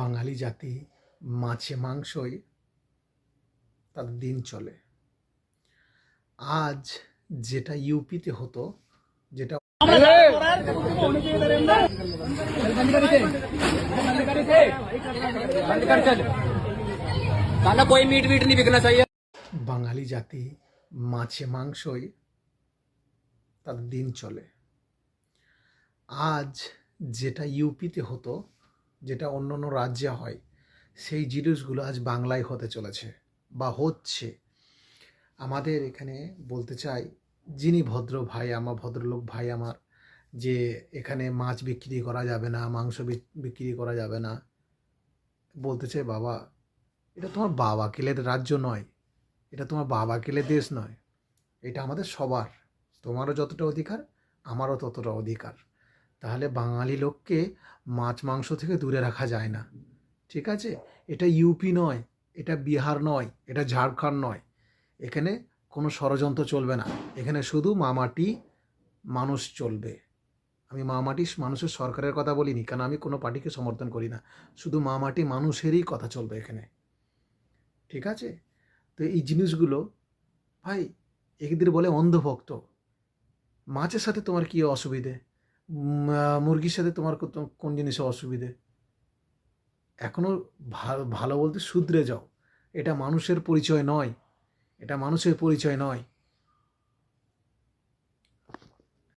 বাঙালি জাতি মাছে মাংসই তাদের দিন চলে। আজ যেটা ইউপিতে হতো, যেটা कोई मीट वीट नहीं बिकना चाहिए। বাঙালি জাতি মাছে মাংসই তাদের দিন চলে। আজ যেটা ইউপিতে হতো, যেটা অন্য অন্য রাজ্যে হয়, সেই জিনিসগুলো আজ বাংলায় হতে চলেছে বা হচ্ছে। আমাদের এখানে বলতে চাই, যিনি ভদ্র ভাই আমার, ভদ্রলোক ভাই আমার, যে এখানে মাছ বিক্রি করা যাবে না, মাংস বিক্রি করা যাবে না, বলতে চাই বাবা, এটা তোমার বাবা কেলের রাজ্য নয়, এটা তোমার বাবা কেলের দেশ নয়, এটা আমাদের সবার। তোমারও যতটা অধিকার, আমারও ততটা অধিকার। তাহলে বাঙালি লোককে মাছ মাংস থেকে দূরে রাখা যায় না, ঠিক আছে? এটা ইউপি নয়, এটা বিহার নয়, এটা ঝাড়খণ্ড নয়। এখানে কোনো ষড়যন্ত্র চলবে না। এখানে শুধু মামাটি মানুষ চলবে। আমি মামাটি মানুষের সরকারের কথা বলিনি, কারণ আমি কোনো পার্টিকে সমর্থন করি না। শুধু মামাটি মানুষেরই কথা চলবে এখানে, ঠিক আছে? তো এই জিনিসগুলো ভাই, এদের বলে অন্ধভক্ত। মাছের সাথে তোমার কী অসুবিধে? মুরগির সাথে তোমার কোন জিনিসে অসুবিধে? এখনও ভালো বলতে শুধরে যাও। এটা মানুষের পরিচয় নয়, এটা মানুষের পরিচয় নয়।